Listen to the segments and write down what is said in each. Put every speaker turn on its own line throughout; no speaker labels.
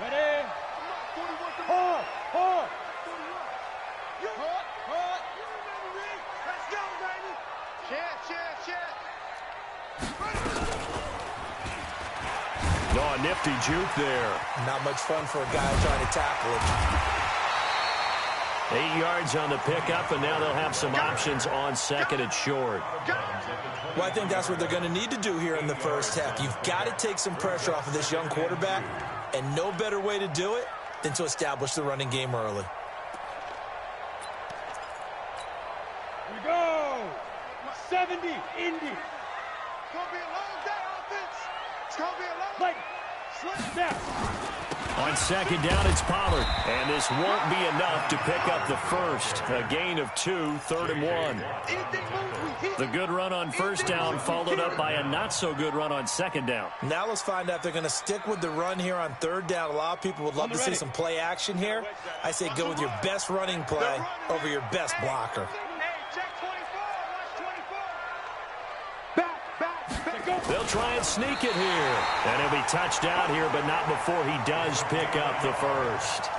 Ready? Hard, hard. Let's go, baby. Check.
Oh, a nifty juke there.
Not much fun for a guy trying to tackle him.
8 yards on the pickup, and now they'll have some options on second and short.
Well, I think that's what they're going to need to do here in the first half. You've got to take some pressure off of this young quarterback, and no better way to do it than to establish the running game early.
Here we go. 70, Indy.
It's going to be a long day, offense. It's going to be a long
Like, slip down.
On second down, it's Pollard. And this won't be enough to pick up the first. A gain of 2, 3rd and 1. The good run on first down followed up by a not-so-good run on second down.
Now let's find out if they're going to stick with the run here on third down. A lot of people would love to see some play action here. I say go with your best running play over your best blocker.
They'll try and sneak it here. And he'll be touched out here, but not before he does pick up the first.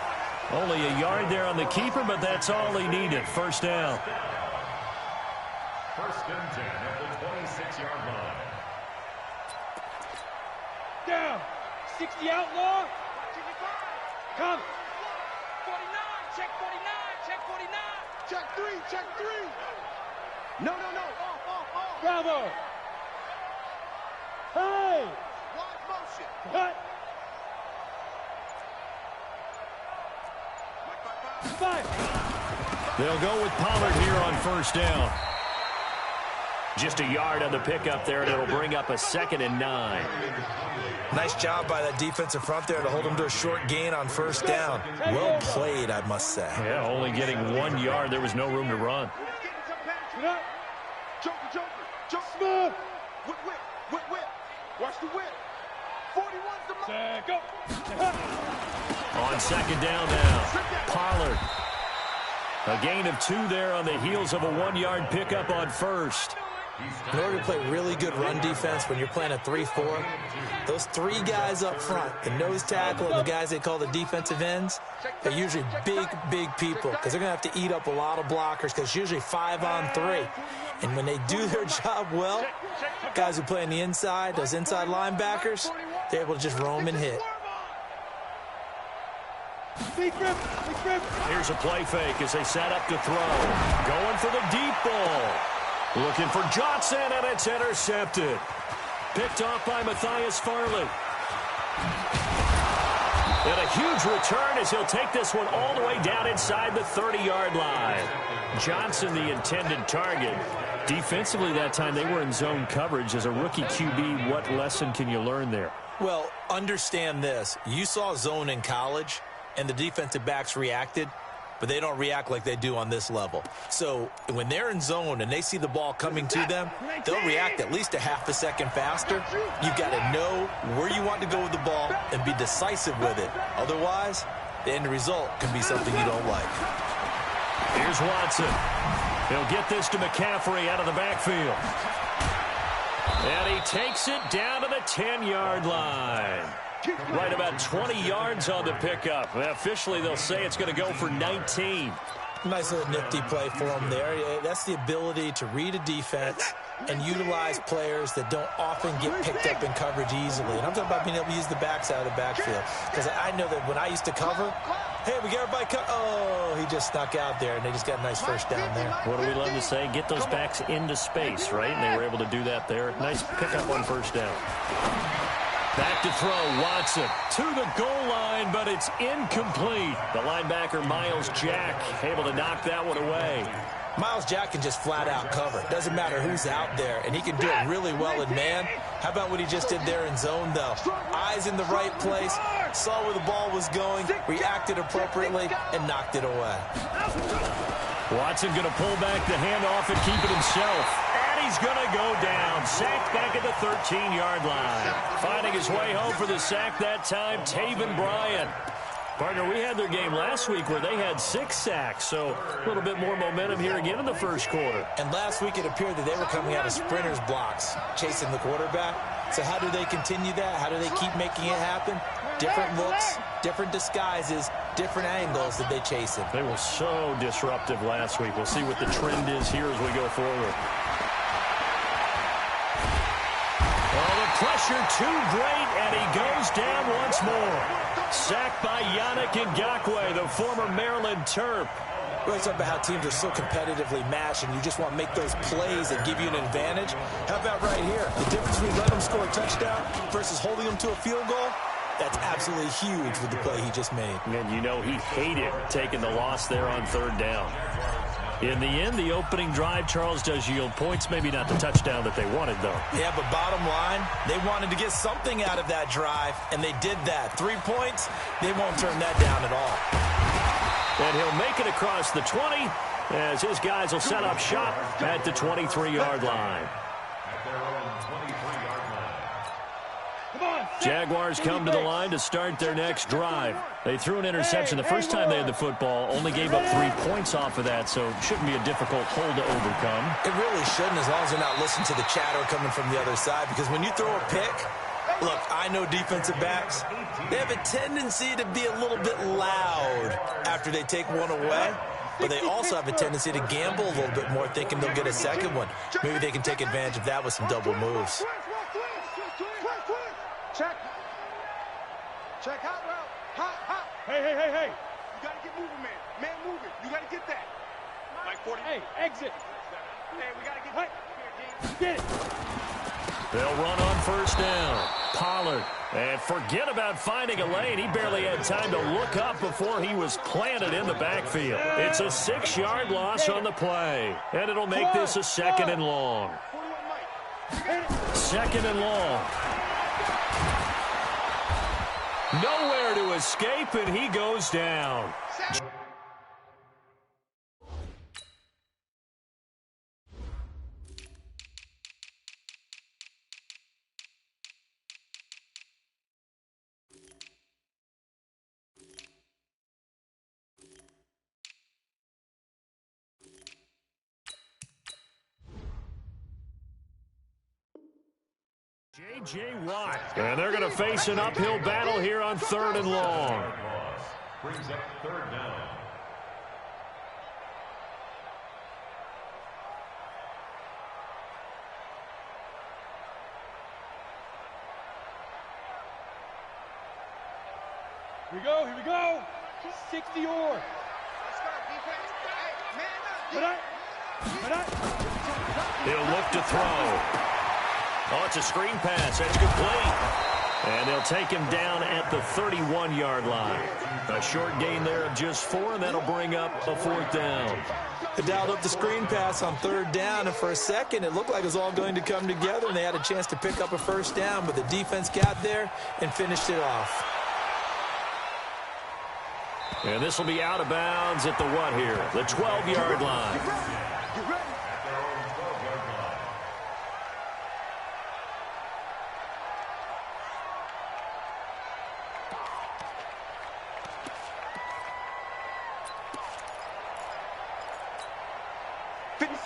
Only a yard there on the keeper, but that's all he needed. First down.
First and 10 at the 26-yard line.
Down. 60 outlaw. Come.
49. Check 49. Check 49. Check 3. Check 3. No. Off.
Bravo. Hey.
Wide motion.
Cut. 5.
They'll go with Pollard here on first down. Just a yard on the pickup there, and it'll bring up a 2nd and 9.
Nice job by that defensive front there to hold them to a short gain on first down. Well played, I must say.
Yeah, only getting 1 yard. There was no room to run.
Get up.
Joker.
Smooth.
Whip. Watch the whip. 41's the mark.
Go.
On second down now, Pollard. A gain of 2 there on the heels of a 1-yard pickup on first.
In order to play really good run defense when you're playing a 3-4, those 3 guys up front, the nose tackle and the guys they call the defensive ends, they're usually big people because they're going to have to eat up a lot of blockers because it's usually 5 on 3. And when they do their job well, guys who play on the inside, those inside linebackers, they're able to just roam and hit.
Here's a play fake as they set up to throw. Going for the deep ball. Looking for Johnson, and it's intercepted. Picked off by Matthias Farley. And a huge return as he'll take this one all the way down inside the 30-yard line. Johnson, the intended target. Defensively that time, they were in zone coverage. As a rookie QB, what lesson can you learn there?
Well, understand this. You saw zone in college, and the defensive backs reacted, but they don't react like they do on this level. So when they're in zone and they see the ball coming to them, they'll react at least a half a second faster. You've got to know where you want to go with the ball and be decisive with it. Otherwise, the end result can be something you don't like.
Here's Watson. He'll get this to McCaffrey out of the backfield. And he takes it down to the 10-yard line. Right about 20 yards on the pickup. Officially, they'll say it's going to go for 19.
Nice little nifty play for him there. That's the ability to read a defense and utilize players that don't often get picked up in coverage easily. And I'm talking about being able to use the backside of the backfield. Because I know that when I used to cover, hey, we got everybody cut. Oh, he just snuck out there, and they just got a nice first down there.
What do we love to say? Get those backs into space, right? And they were able to do that there. Nice pickup on first down. Back to throw, Watson to the goal line, but it's incomplete. The linebacker, Miles Jack, able to knock that one away.
Miles Jack can just flat out cover. Doesn't matter who's out there, and he can do it really well in man. How about what he just did there in zone, though? Eyes in the right place, saw where the ball was going, reacted appropriately, and knocked it away.
Watson going to pull back the handoff and keep it himself. He's going to go down. Sacked back at the 13-yard line. Finding his way home for the sack that time, Taven Bryan. Partner, we had their game last week where they had 6 sacks, so a little bit more momentum here again in the first quarter.
And last week it appeared that they were coming out of sprinters blocks, chasing the quarterback. So how do they continue that? How do they keep making it happen? Different looks, different disguises, different angles that they chase him.
They were so disruptive last week. We'll see what the trend is here as we go forward. Oh, the pressure too great, and he goes down once more. Sacked by Yannick Ngakoue, the former Maryland Terp.
We always talk about how teams are so competitively matched, and you just want to make those plays that give you an advantage. How about right here? The difference between letting them score a touchdown versus holding them to a field goal, that's absolutely huge with the play he just made.
And you know he hated taking the loss there on third down. In the end, the opening drive, Charles, does yield points. Maybe not the touchdown that they wanted, though.
Yeah, but bottom line, they wanted to get something out of that drive, and they did that. 3 points, they won't turn that down at all.
And he'll make it across the 20 as his guys will set up shop at the 23-yard line. Jaguars come to the line to start their next drive. They threw an interception the first time they had the football, only gave up 3 points off of that, so it shouldn't be a difficult hole to overcome.
It really shouldn't, as long as they're not listening to the chatter coming from the other side, because when you throw a pick, look, I know defensive backs, they have a tendency to be a little bit loud after they take one away, but they also have a tendency to gamble a little bit more, thinking they'll get a second one. Maybe they can take advantage of that with some double moves.
Check. Check hot route. Hot.
Hey.
You got to get moving, man. Man moving. You got to get that. Like 40.
Hey, exit.
Hey, we got to get
Hey.
here,
Get it.
They'll run on first down. Pollard. And forget about finding a lane. He barely had time to look up before he was planted in the backfield. It's a 6-yard loss on the play. And it'll make this a 2nd and long. 2nd and long. Nowhere to escape, and he goes down. J.J. Watt. And they're going to face an uphill battle here on 3rd and long.
Brings up 3rd down.
Here we go. 60 or.
He'll look to throw. Oh, it's a screen pass. That's complete. And they'll take him down at the 31-yard line. A short gain there of just 4, and that'll bring up a 4th down.
They dialed up the screen pass on 3rd down, and for a second it looked like it was all going to come together, and they had a chance to pick up a 1st down, but the defense got there and finished it off.
And this will be out of bounds at the what here? The 12-yard line.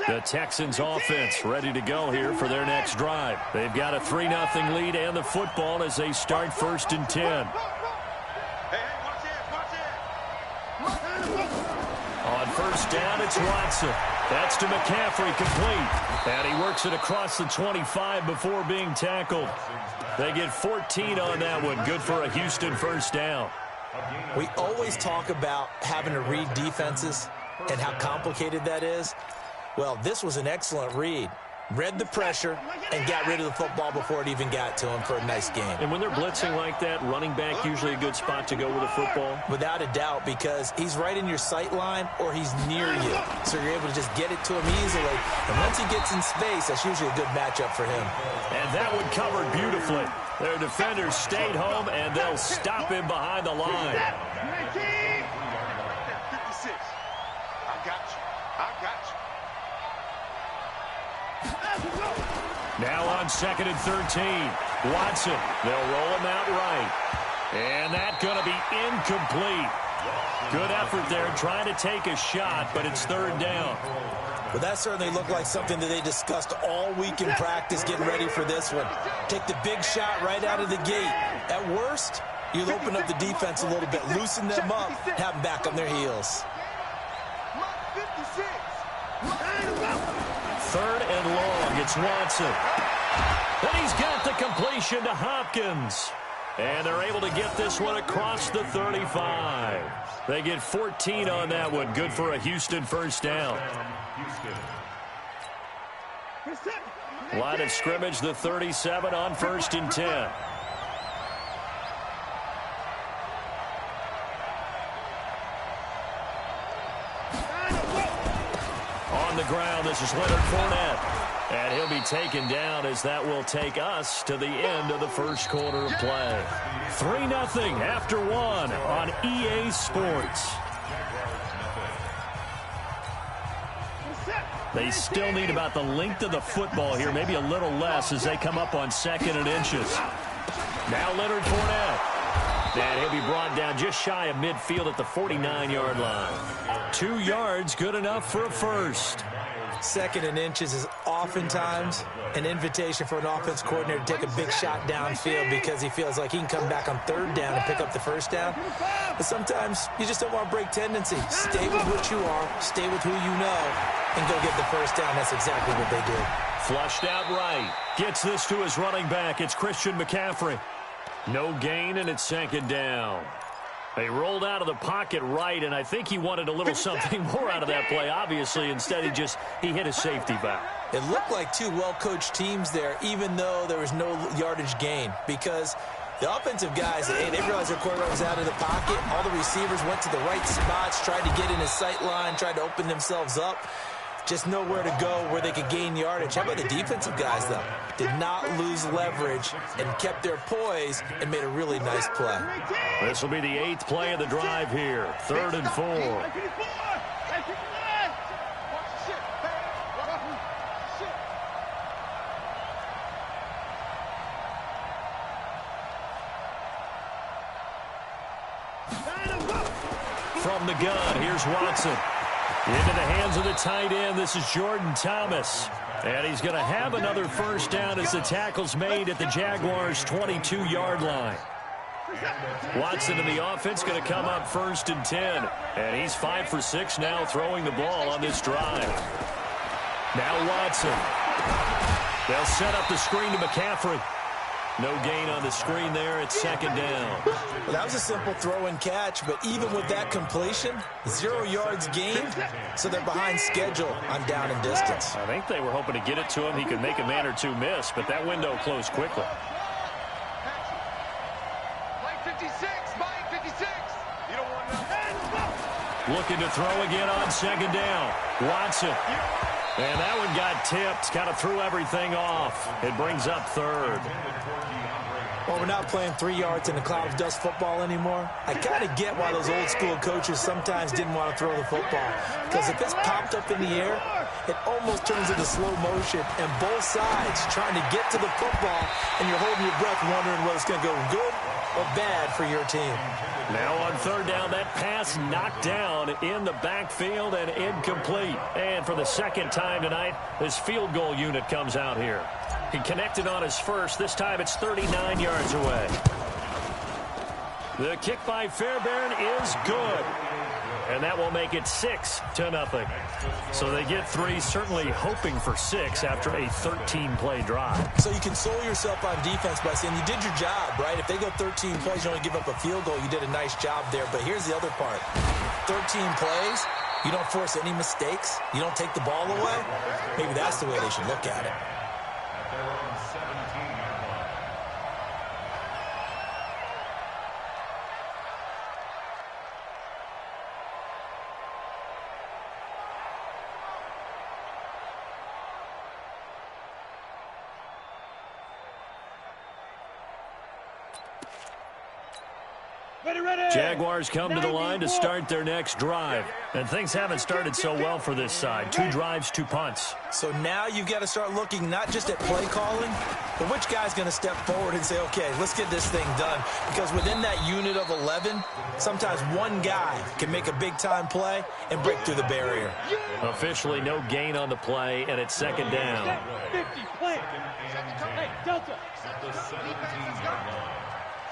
The Texans offense ready to go here for their next drive. They've got a 3-0 lead and the football as they start 1st and 10. On 1st down, it's Watson. That's to McCaffrey, complete. And he works it across the 25 before being tackled. They get 14 on that one. Good for a Houston 1st down.
We always talk about having to read defenses and how complicated that is. Well, this was an excellent read. Read the pressure and got rid of the football before it even got to him for a nice game.
And when they're blitzing like that, running back usually a good spot to go with a football?
Without a doubt, because he's right in your sight line or he's near you. So you're able to just get it to him easily. And once he gets in space, that's usually a good matchup for him.
And that one covered beautifully. Their defenders stayed home, and they'll stop him behind the line.
56. I got you.
Now on 2nd and 13. Watson. They'll roll him out right. And that's going to be incomplete. Good effort there trying to take a shot, but it's 3rd down.
Well, that certainly looked like something that they discussed all week in practice getting ready for this one. Take the big shot right out of the gate. At worst, you'll open up the defense a little bit, loosen them up, have them back on their heels.
3rd and long. It's Watson. And he's got the completion to Hopkins. And they're able to get this one across the 35. They get 14 on that one. Good for a Houston first down. Line of scrimmage, the 37 on 1st and 10. On the ground, this is Leonard Fournette. And he'll be taken down as that will take us to the end of the first quarter of play. 3-0 after 1 on EA Sports. They still need about the length of the football here, maybe a little less as they come up on 2nd and inches. Now Leonard Fournette. And he'll be brought down just shy of midfield at the 49-yard line. 2 yards, good enough for a first.
2nd and inches is oftentimes an invitation for an offense coordinator to take a big shot downfield because he feels like he can come back on 3rd down and pick up the first down. But sometimes you just don't want to break tendency. Stay with what you are, stay with who you know, and go get the first down. That's exactly what they did.
Flushed out right. Gets this to his running back. It's Christian McCaffrey. No gain, and it's 2nd down. They rolled out of the pocket right, and I think he wanted a little something more out of that play. Obviously, instead he hit his safety back.
It looked like 2 well-coached teams there, even though there was no yardage gain, because the offensive guys, they realized their quarterback was out of the pocket. All the receivers went to the right spots, tried to get in his sight line, tried to open themselves up. Just nowhere to go where they could gain yardage. How about the defensive guys, though? Did not lose leverage and kept their poise and made a really nice play.
This will be the 8th play of the drive here. 3rd and 4. From the gun, here's Watson. Into the hands of the tight end. This is Jordan Thomas. And he's going to have another first down as the tackle's made at the Jaguars' 22-yard line. Watson in the offense going to come up 1st and 10. And he's 5 for 6 now throwing the ball on this drive. Now Watson. They'll set up the screen to McCaffrey. No gain on the screen there. It's 2nd down.
Well, that was a simple throw and catch, but even with that completion, 0 yards gained, so they're behind schedule on down and distance.
I think they were hoping to get it to him. He could make a man or two miss, but that window closed quickly.
Mike 56. You don't want no.
Looking to throw again on 2nd down. Watson. And that one got tipped, kind of threw everything off. It brings up 3rd.
Well, we're not playing 3 yards in a cloud of dust football anymore. I kind of get why those old school coaches sometimes didn't want to throw the football. Because if it's popped up in the air, it almost turns into slow motion. And both sides trying to get to the football, and you're holding your breath wondering whether it's going to go good or bad for your team.
Now on 3rd down, that pass knocked down in the backfield and incomplete. And for the 2nd time tonight, his field goal unit comes out here. He connected on his first. This time it's 39 yards away. The kick by Fairbairn is good. And that will make it 6-0. So they get 3, certainly hoping for 6 after a 13-play drive.
So you console yourself on defense by saying you did your job, right? If they go 13 plays, you only give up a field goal, you did a nice job there. But here's the other part. 13 plays, you don't force any mistakes, you don't take the ball away. Maybe that's the way they should look at it.
Jaguars come to the line to start their next drive. And things haven't started so well for this side. 2 drives, 2 punts.
So now you've got to start looking not just at play calling, but which guy's going to step forward and say, okay, let's get this thing done. Because within that unit of 11, sometimes one guy can make a big-time play and break through the barrier.
Officially no gain on the play, and it's 2nd down.
50, plant. Hey, Delta.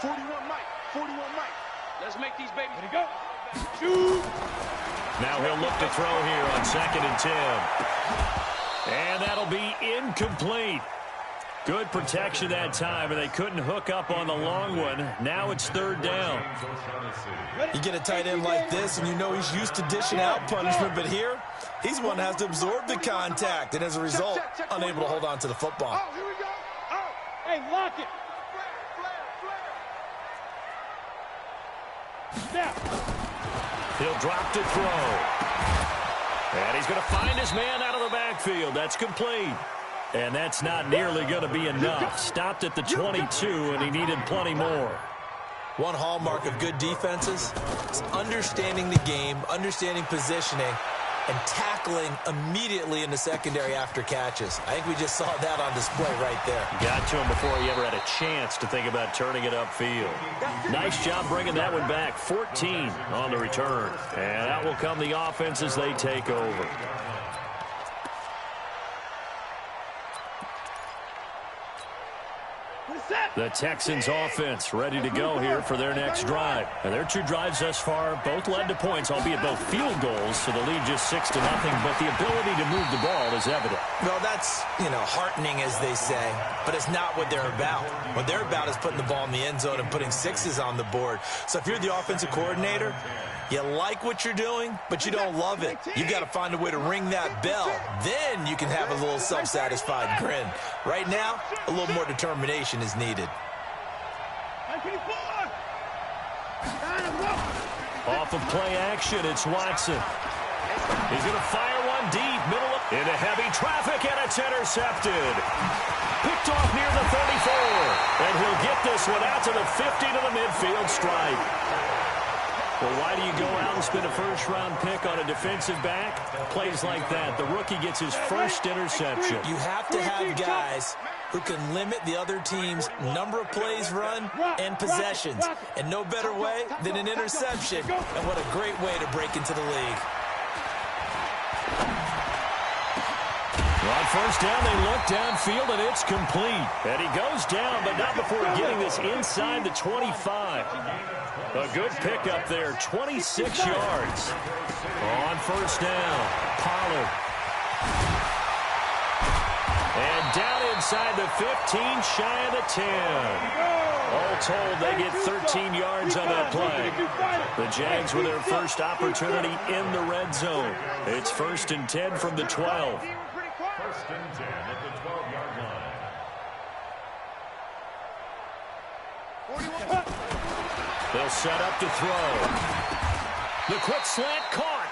41 Mike. 41 Mike.
Let's make these babies. Ready to go. Shoot.
Now he'll look to throw here on 2nd and 10. And that'll be incomplete. Good protection that time, and they couldn't hook up on the long one. Now it's 3rd down.
You get a tight end like this, and you know he's used to dishing out punishment, but here, he's one that has to absorb the contact, and as a result, unable to hold on to the football.
Oh, here we go. Oh.
Hey, lock it. Snap.
He'll drop to throw. And he's going to find his man out of the backfield. That's complete. And that's not nearly going to be enough. Stopped at the 22, and he needed plenty more.
One hallmark of good defenses is understanding the game, understanding positioning, and tackling immediately in the secondary after catches. I think we just saw that on display right there.
Got to him before he ever had a chance to think about turning it upfield. Nice job bringing that one back. 14 on the return. And out will come the offense as they take over. The Texans offense ready to go here for their next drive. And their 2 drives thus far both led to points, albeit both field goals, so the lead just 6-0, but the ability to move the ball is evident.
Well, that's, heartening, as they say, but it's not what they're about. What they're about is putting the ball in the end zone and putting 6s on the board. So if you're the offensive coordinator, you like what you're doing, but you don't love it. You've got to find a way to ring that bell. Then you can have a little self-satisfied grin. Right now, a little more determination is needed.
Off of play action, it's Watson. He's going to fire one deep, middle into heavy traffic, and it's intercepted. Picked off near the 34, and he'll get this one out to the 50 to the midfield stripe. Well, why do you go out and spend a first-round pick on a defensive back? Plays like that. The rookie gets his first interception.
You have to have guys who can limit the other team's number of plays run and possessions. And no better way than an interception. And what a great way to break into the league.
On first down, they look downfield, and it's complete. And he goes down, but not before getting this inside the 25. A good pickup there, 26 yards. On first down, Pollard. And down inside the 15, shy of the 10. All told, they get 13 yards on that play. The Jags with their first opportunity in the red zone. It's 1st and 10 from the 12.
1st and 10 at the 12-yard line.
They'll set up to throw. The quick slant caught.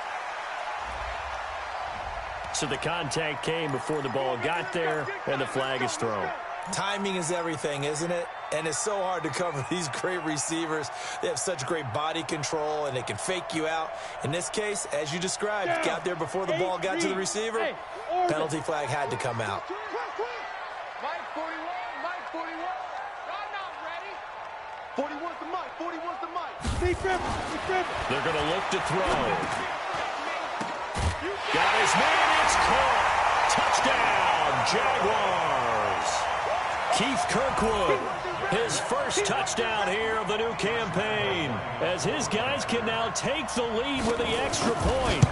So the contact came before the ball got there, and the flag is thrown.
Timing is everything, isn't it? And it's so hard to cover these great receivers. They have such great body control, and they can fake you out. In this case, as you described, got there before the ball got to the receiver. Penalty flag had to come out.
Mike 41, Mike 41. I'm not ready. 41's the Mike, 41's the Mike.
They're going to look to throw. Got his man, it's caught. Touchdown, Jaguars. Keith Kirkwood, his first touchdown here of the new campaign, as his guys can now take the lead with the extra point.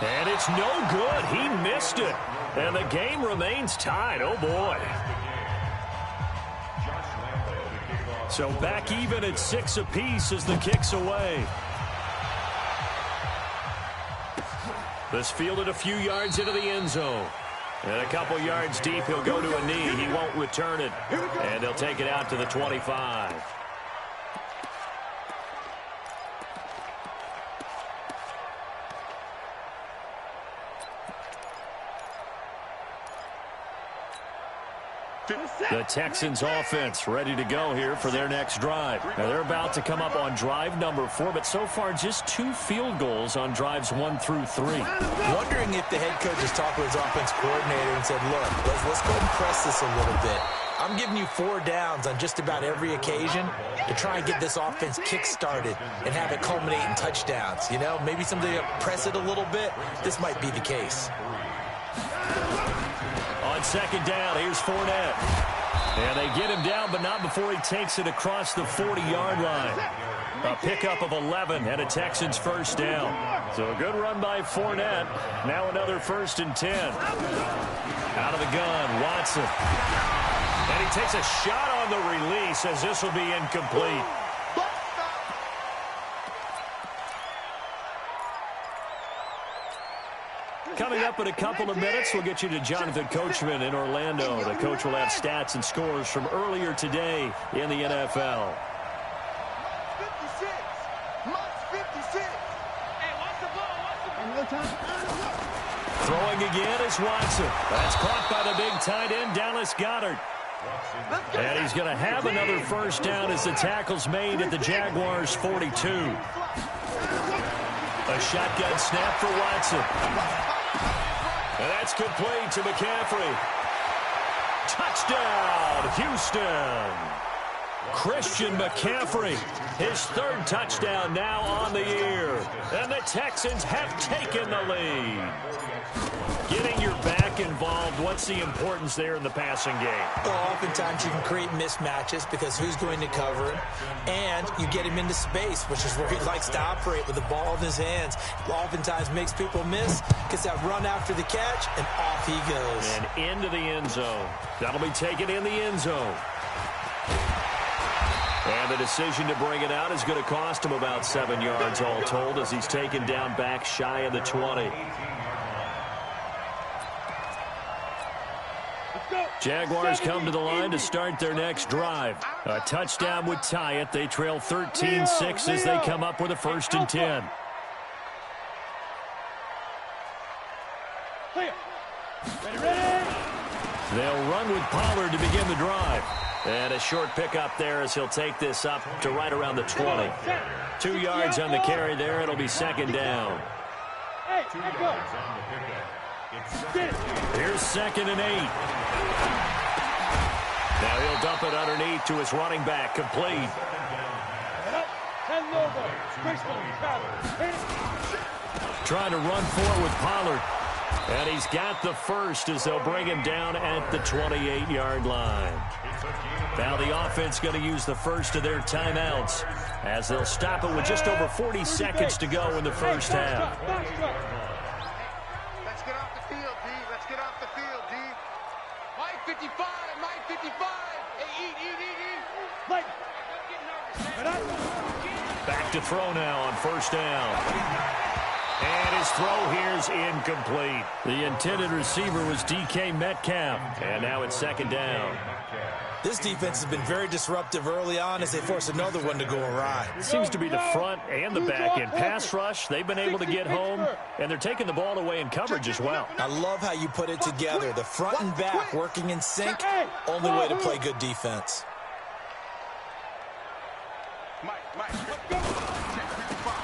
And it's no good. He missed it. And the game remains tied. Oh, boy. So back even at 6 apiece as the kick's away. This fielded a few yards into the end zone. And a couple yards deep, he'll go to a knee. He won't return it. And they'll take it out to the 25. The Texans offense ready to go here for their next drive. Now they're about to come up on drive number 4, but so far just 2 field goals on drives 1 through 3.
Wondering if the head coach has talked with his offense coordinator and said, look, let's go ahead and press this a little bit. I'm giving you 4 downs on just about every occasion to try and get this offense kick-started and have it culminate in touchdowns. You know, maybe somebody press it a little bit. This might be the case.
On second down, here's Fournette. And they get him down, but not before he takes it across the 40-yard line. A pickup of 11 and a Texans first down. So a good run by Fournette. Now another 1st and 10. Out of the gun, Watson. And he takes a shot on the release as this will be incomplete. Coming up in a couple of minutes, we'll get you to Jonathan Coachman in Orlando. The coach will have stats and scores from earlier today in the NFL.
56. Must 56. Hey, watch the ball. Watch the ball.
Throwing again is Watson. That's caught by the big tight end, Dallas Goedert. And he's going to have another first down as the tackle's made at the Jaguars' 42. A shotgun snap for Watson. And that's complete to McCaffrey. Touchdown, Houston. Christian McCaffrey, his 3rd touchdown now on the year. And the Texans have taken the lead. Getting your back involved, what's the importance there in the passing game?
Well, oftentimes you can create mismatches because who's going to cover him, and you get him into space, which is where he likes to operate with the ball in his hands. Oftentimes makes people miss, gets that run after the catch, and off he goes.
And into the end zone. That'll be taken in the end zone. And the decision to bring it out is going to cost him about 7 yards all told as he's taken down back shy of the 20. Jaguars come to the line to start their next drive. A touchdown would tie it. They trail 13-6 as they come up with a 1st and 10. They'll run with Pollard to begin the drive. And a short pickup there as he'll take this up to right around the 20. 2 yards on the carry there. It'll be 2nd down. Here's 2nd and 8. Now he'll dump it underneath to his running back, complete. Trying to run forward with Pollard. And he's got the first as they'll bring him down at the 28-yard line. Now the offense going to use the first of their timeouts as they'll stop it with just over 40 seconds to go in the first half.
Let's get off the field, D. Let's get off the field, D. Mike 55, Mike 55. Hey, eat.
Back to throw now on 1st down. And his throw here is incomplete. The intended receiver was DK Metcalf. And now it's 2nd down.
This defense has been very disruptive early on as they force another one to go awry.
It seems to be the front and the back end. Pass rush, they've been able to get home, and they're taking the ball away in coverage as well.
I love how you put it together. The front and back working in sync, only way to play good defense.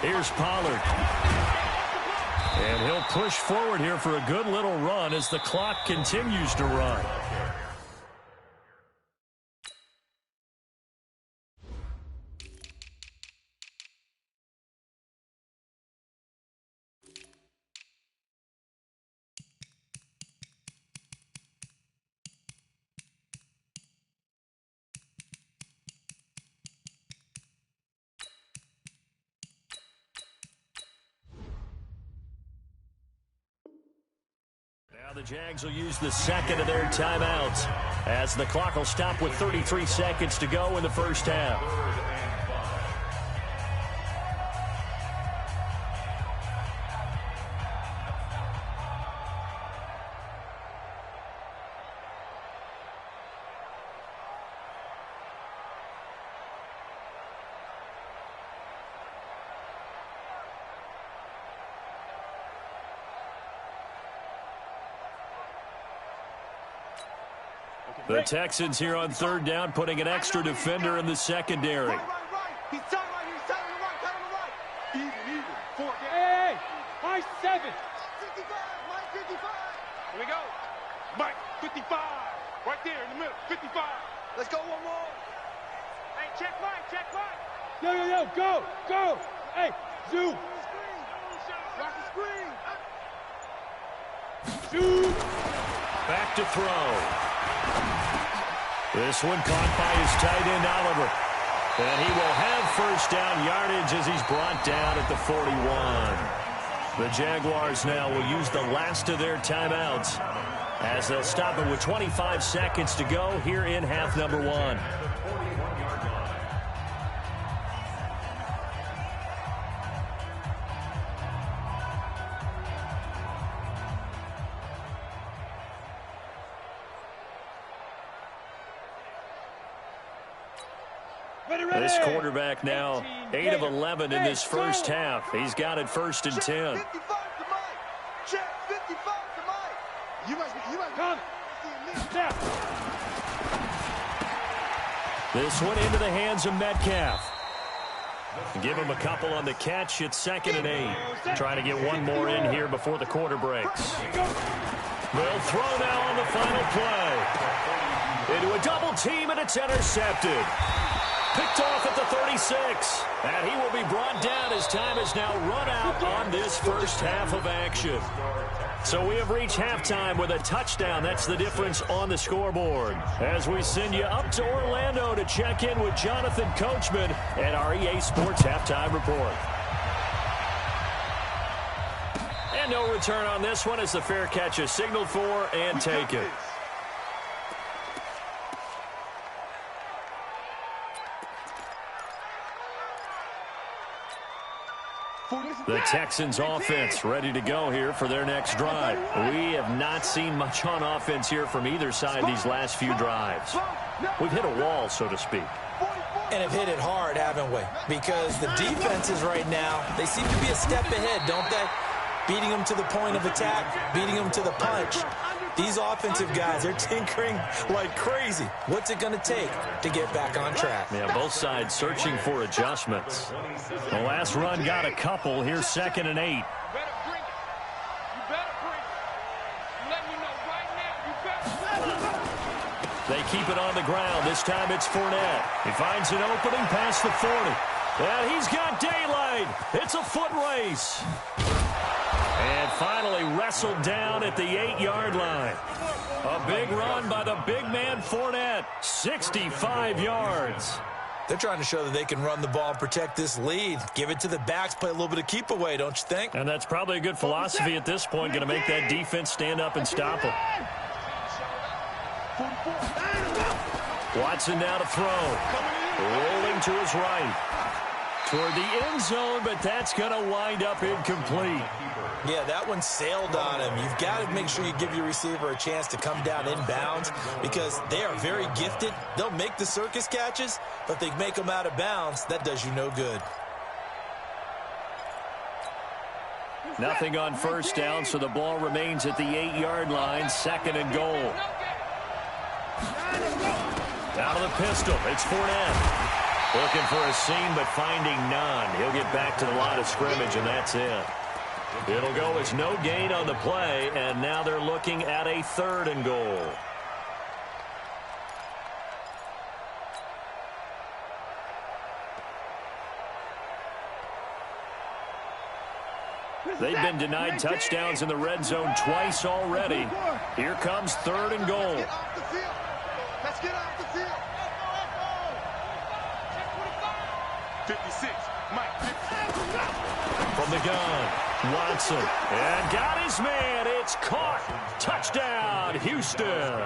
Here's Pollard. And he'll push forward here for a good little run as the clock continues to run. The Jags will use the 2nd of their timeouts as the clock will stop with 33 seconds to go in the first half. The Texans here on third down, putting an extra defender in the secondary.
Right. He's tight right here. He's tight on the right. Tight on the right. Even. 4.
Hey, high 7.
55. Mike 55. Here we go. Mike 55. Right there in the middle. 55. Let's go one more. Hey, check Mike.
Yo, go. Hey, Zoo.
Rock the screen.
Zoo.
Back to throw. This one caught by his tight end, Oliver. And he will have first down yardage as he's brought down at the 41. The Jaguars now will use the last of their timeouts as they'll stop it with 25 seconds to go here in half number 1. This quarterback now 8 of 11 in this first half. He's got it first and 10.
55 to Mike. Check 55 to Mike. You must
Come. Snap.
This one into the hands of Metcalf. Give him a couple on the catch. It's 2nd and 8. Trying to get one more in here before the quarter breaks. They'll throw now on the final play. Into a double team, and it's intercepted. Picked off at the 36. And he will be brought down as time has now run out on this first half of action. So we have reached halftime with a touchdown. That's the difference on the scoreboard. As we send you up to Orlando to check in with Jonathan Coachman at our EA Sports Halftime Report. And no return on this one as the fair catch is signaled for and taken. The Texans offense ready to go here for their next drive. We have not seen much on offense here from either side these last few drives. We've hit a wall, so to speak.
And have hit it hard, haven't we? Because the defenses right now, they seem to be a step ahead, don't they? Beating them to the point of attack, beating them to the punch. These offensive guys, they're tinkering like crazy. What's it going to take to get back on track?
Yeah, both sides searching for adjustments. The last run got a couple. Here's 2nd and 8.
You better bring it. You better bring it. I'm letting you know right now. You better.
They keep it on the ground. This time it's Fournette. He finds an opening past the 40. And he's got daylight. It's a foot race. And finally wrestled down at the 8-yard line. A big run by the big man Fournette. 65 yards.
They're trying to show that they can run the ball and protect this lead. Give it to the backs, play a little bit of keep away, don't you think?
And that's probably a good philosophy at this point. Going to make that defense stand up and stop them. Watson now to throw. Rolling to his right. Toward the end zone, but that's going to wind up incomplete.
Yeah, that one sailed on him. You've got to make sure you give your receiver a chance to come down inbounds because they are very gifted. They'll make the circus catches, but they make them out of bounds. That does you no good.
Nothing on first down, so the ball remains at the 8-yard line. 2nd and goal. Out of the pistol, it's Fournette. Looking for a seam, but finding none. He'll get back to the line of scrimmage, and that's it. It'll go as no gain on the play, and now they're looking at a 3rd and goal. They've been denied touchdowns in the red zone twice already. Here comes 3rd and goal.
Get off the field. Let's get off the field. 56. Mike, 56.
From the gun, Watson. And got his man. It's caught. Touchdown, Houston.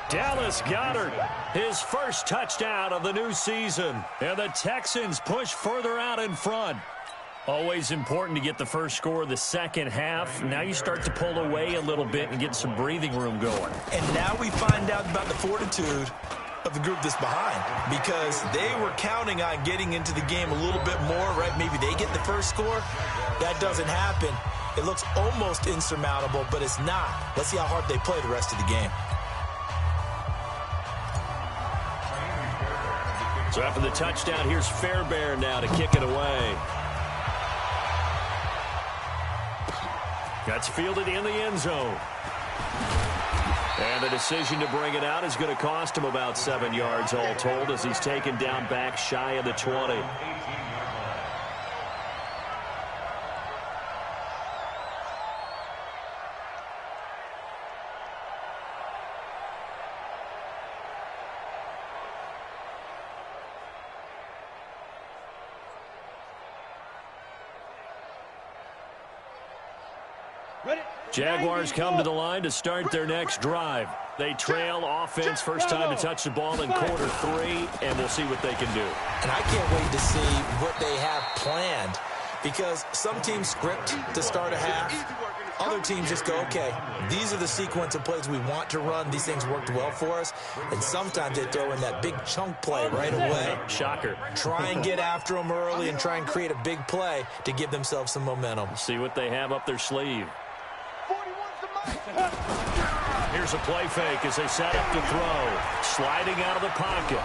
Dallas Goedert, his first touchdown of the new season. And the Texans push further out in front. Always important to get the first score of the second half. Now you start to pull away a little bit and get some breathing room going.
And now we find out about the fortitude of the group that's behind because they were counting on getting into the game a little bit more, right? Maybe they get the first score. That doesn't happen. It looks almost insurmountable, but it's not. Let's see how hard they play the rest of the game.
So after the touchdown, here's Fairbairn now to kick it away. That's fielded in the end zone. And the decision to bring it out is going to cost him about 7 yards all told as he's taken down back shy of the 20. Jaguars come to the line to start their next drive. They trail offense, first time to touch the ball in quarter 3, and we'll see what they can do.
And I can't wait to see what they have planned, because some teams script to start a half. Other teams just go, okay, these are the sequence of plays we want to run. These things worked well for us. And sometimes they throw in that big chunk play right away.
Shocker. Try
and get after them early and try and create a big play to give themselves some momentum.
See what they have up their sleeve. Here's a play fake as they set up to throw. Sliding out of the pocket.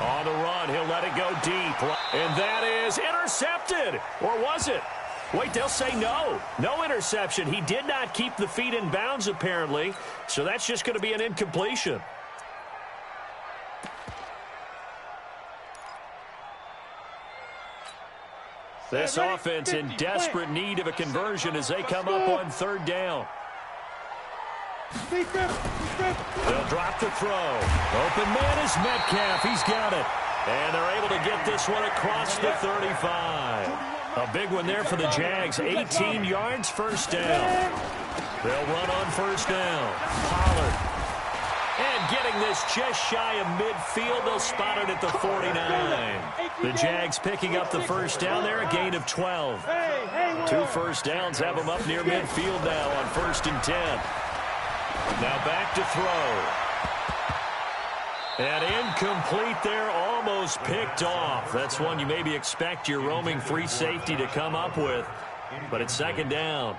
On the run, he'll let it go deep. And that is intercepted. Or was it? Wait, they'll say no. No interception. He did not keep the feet in bounds, apparently. So that's just going to be an incompletion. This offense in desperate need of a conversion as they come up on third down. They'll drop the throw. Open man is Metcalf. He's got it. And they're able to get this one across the 35. A big one there for the Jags. 18 yards, first down. They'll run on first down. Pollard. And getting this just shy of midfield. They'll spot it at the 49. The Jags picking up the first down there, a gain of 12. 2 first downs have them up near midfield now on 1st and 10. Now back to throw. And incomplete there, almost picked off. That's one you maybe expect your roaming free safety to come up with. But it's second down.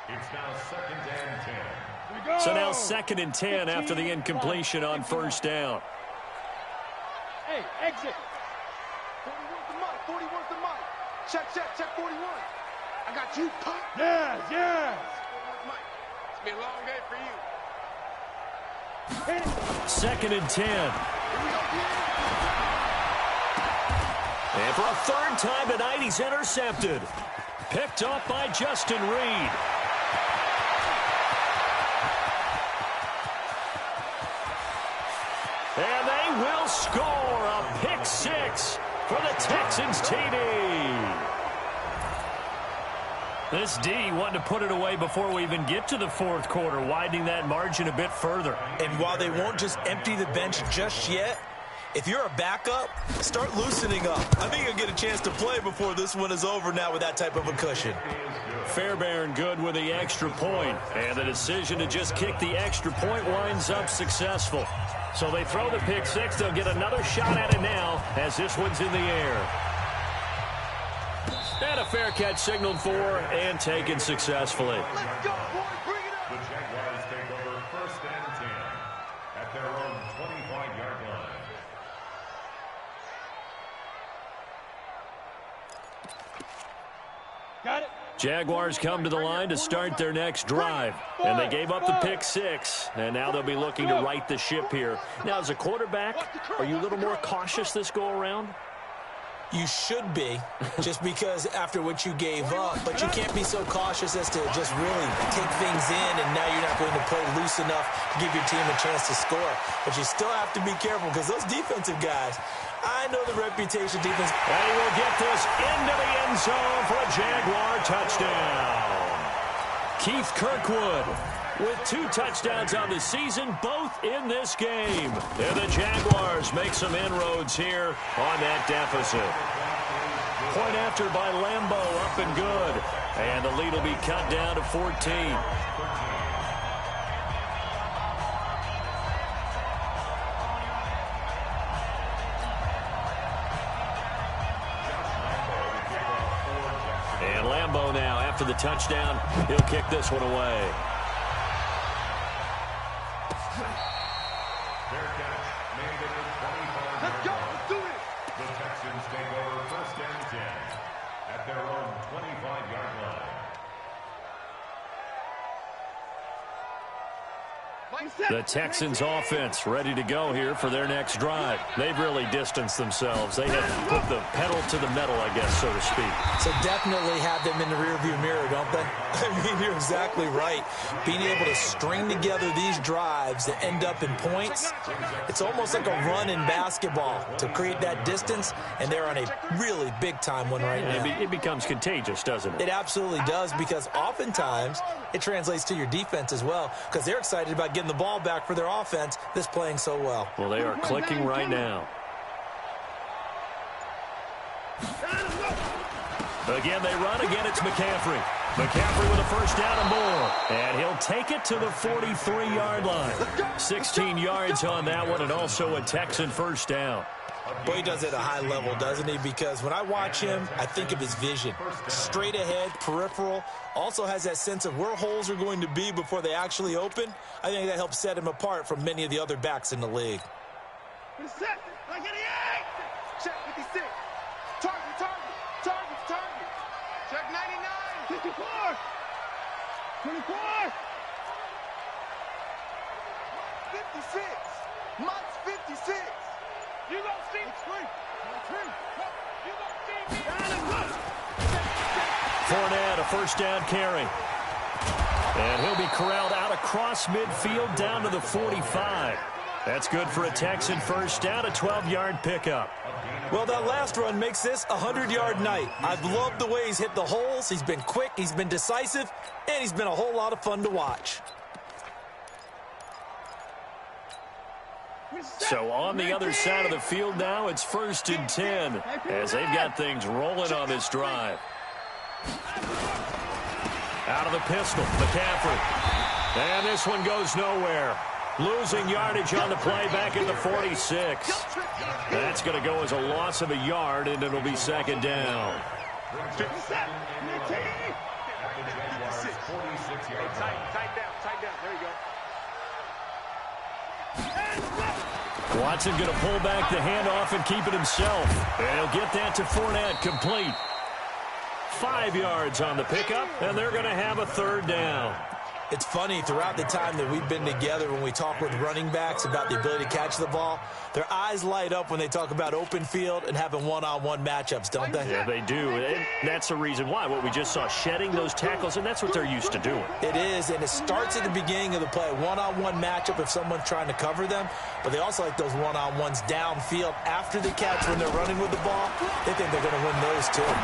It's now 2nd and 10.
So now 2nd and 10 after the incompletion on first down.
Hey, exit.
41's the mic. 41's the mic. Check 41. I got you, punk.
Yes.
Mike, it's been a long day for you.
2nd and 10. And for a third time tonight, he's intercepted. Picked off by Justin Reed. And they will score a pick 6 for the Texans TD. This D wanted to put it away before we even get to the 4th quarter, widening that margin a bit further.
And while they won't just empty the bench just yet, if you're a backup, start loosening up. I think you'll get a chance to play before this one is over now with that type of a cushion.
Fairbairn good with the extra point. And the decision to just kick the extra point winds up successful. So they throw the pick 6. They'll get another shot at it now as this one's in the air. And a fair catch signaled for and taken successfully.
Let's go, boy. Bring it up.
The Jaguars take over 1st and 10 at their own 25-yard line.
Got it.
Jaguars come to the line to start their next drive. And they gave up the pick 6. And now they'll be looking to right the ship here. Now, as a quarterback, are you a little more cautious this go-around?
You should be, just because after what you gave up, but you can't be so cautious as to just really take things in, and now you're not going to play loose enough to give your team a chance to score. But you still have to be careful, because those defensive guys, I know the reputation defense.
And he will get this into the end zone for a Jaguar touchdown. Keith Kirkwood with 2 touchdowns on the season, both in this game. And the Jaguars make some inroads here on that deficit. Point after by Lambo, up and good. And the lead will be cut down to 14. And Lambo now, after the touchdown, he'll kick this one away.
Let's go. Let's do this.
The Texans offense ready to go here for their next drive. They've really distanced themselves. They have put the pedal to the metal, I guess, so to speak.
So definitely have them in the rearview mirror, don't they? I mean, you're exactly right. Being able to string together these drives that end up in points, it's almost like a run in basketball to create that distance, and they're on a really big-time one right now.
It becomes contagious, doesn't it?
It absolutely does, because oftentimes it translates to your defense as well, because they're excited about getting the ball back for their offense that's playing so well.
Well, they are clicking right now. Again, they run. Again, it's McCaffrey. McCaffrey with a first down and more. And he'll take it to the 43-yard line. 16 yards on that one, and also a Texan first down.
Boy, he does it at a high level, doesn't he? Because when I watch him, I think of his vision. Straight ahead, peripheral. Also has that sense of where holes are going to be before they actually open. I think that helps set him apart from many of the other backs in the league.
Check 56. Target. Check 99. 54. 24. 56. Mott's 56. You gonna see me? You gonna see me?
Fournette, a first down carry. And he'll be corralled out across midfield down to the 45. That's good for a Texan first down, a 12-yard pickup.
Well, that last run makes this a 100-yard night. I've loved the way he's hit the holes. He's been quick, he's been decisive, and he's been a whole lot of fun to watch.
So on the other side of the field now, it's 1st and 10 as they've got things rolling on this drive. Out of the pistol, McCaffrey. And this one goes nowhere. Losing yardage on the play back at the 46. That's going to go as a loss of a yard, and it'll be 2nd down.
Tight down. There you go.
Watson going to pull back the handoff and keep it himself. And he'll get that to Fournette, complete. 5 yards on the pickup, and they're going to have a 3rd down.
It's funny, throughout the time that we've been together, when we talk with running backs about the ability to catch the ball, their eyes light up when they talk about open field and having one-on-one matchups, don't they?
Yeah, they do. And that's the reason why. What we just saw, shedding those tackles, and that's what they're used to doing.
It is, and it starts at the beginning of the play, one-on-one matchup if someone's trying to cover them, but they also like those one-on-ones downfield after the catch when they're running with the ball. They think they're going to win those too.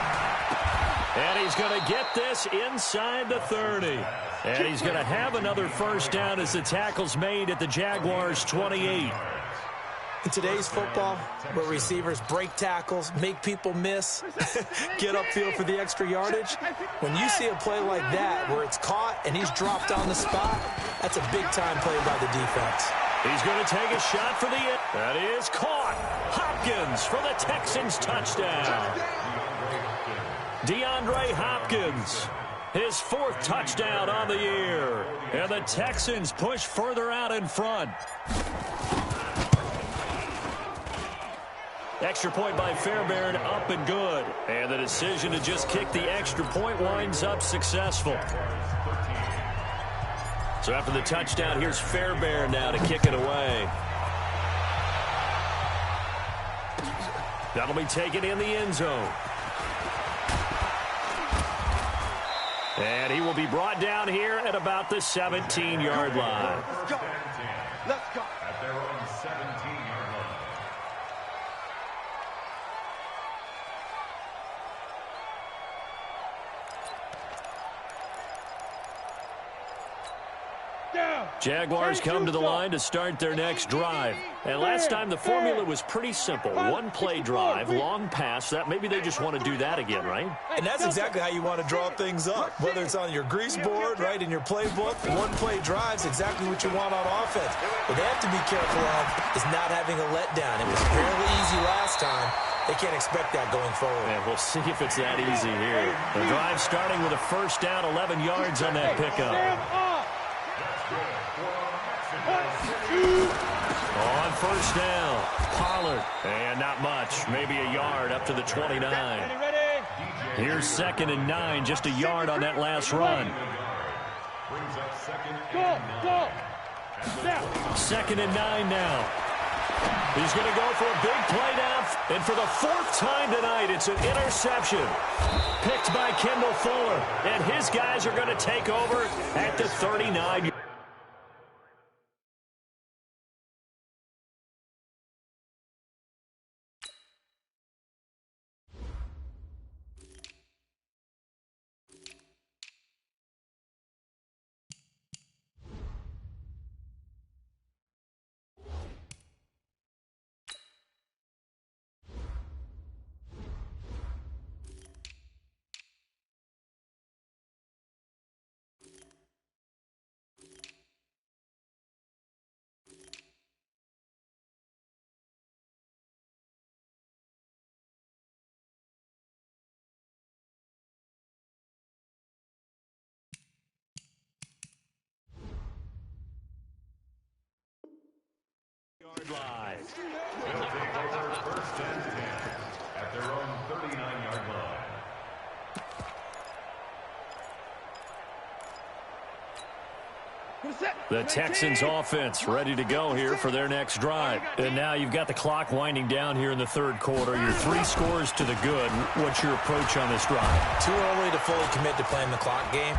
And he's going to get this inside the 30. And he's going to have another first down as the tackle's made at the Jaguars' 28.
In today's football, where receivers break tackles, make people miss, get upfield for the extra yardage, when you see a play like that where it's caught and he's dropped on the spot, that's a big-time play by the defense.
He's going to take a shot for the end. That is caught. Hopkins for the Texans' touchdown. DeAndre Hopkins, his 4th touchdown on the year. And the Texans push further out in front. Extra point by Fairbairn, up and good. And the decision to just kick the extra point winds up successful. So after the touchdown, here's Fairbairn now to kick it away. That'll be taken in the end zone. And he will be brought down here at about the 17-yard line.
Let's go.
At their own 17-yard line.
Jaguars come to the line to start their next drive. And last time the formula was pretty simple. One play drive, long pass. That maybe they just want to do that again, right?
And that's exactly how you want to draw things up. Whether it's on your grease board, right, in your playbook, one play drive's exactly what you want on offense. What they have to be careful of is not having a letdown. It was fairly easy last time. They can't expect that going forward.
Yeah, we'll see if it's that easy here. The drive starting with a first down, 11 yards on that pickup. On first down, Pollard. And not much, maybe a yard up to the 29. Here's 2nd and 9, just a yard on that last run.
Brings up 2nd and 9.
2nd and 9 now. He's going to go for a big play now, and for the 4th time tonight, it's an interception. Picked by Kendall Fuller, and his guys are going to take over at the 39. Line.
They'll take over 1st and 10 at their own 39-yard line.
The Texans offense ready to go here for their next drive. And now you've got the clock winding down here in the 3rd quarter. You're 3 scores to the good. What's your approach on this drive?
Too early to fully commit to playing the clock game.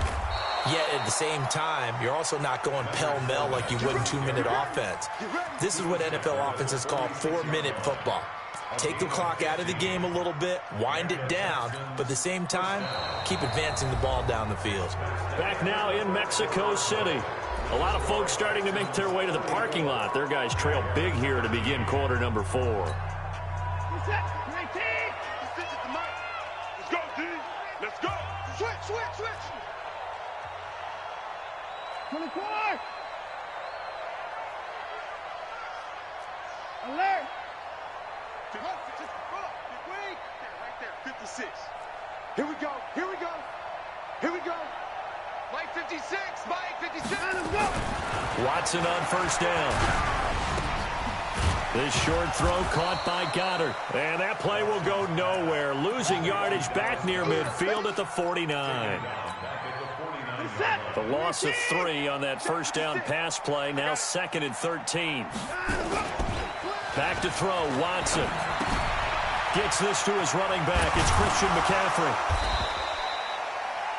Yet at the same time, you're also not going pell-mell like you would in 2-minute offense. This is what NFL offenses call 4-minute football. Take the clock out of the game a little bit, wind it down, but at the same time, keep advancing the ball down the field.
Back now in Mexico City. A lot of folks starting to make their way to the parking lot. Their guys trail big here to begin quarter number 4.
Let's go, D. Let's go. Switch. 24. Alert. Right there, 56. Here we go. Mike 56, Mike 56. Let's go.
Watson on 1st down. This short throw caught by Goddard. And that play will go nowhere. Losing yardage back near midfield at the 49. The loss of 3 on that 1st down pass play. Now 2nd and 13. Back to throw. Watson gets this to his running back. It's Christian McCaffrey.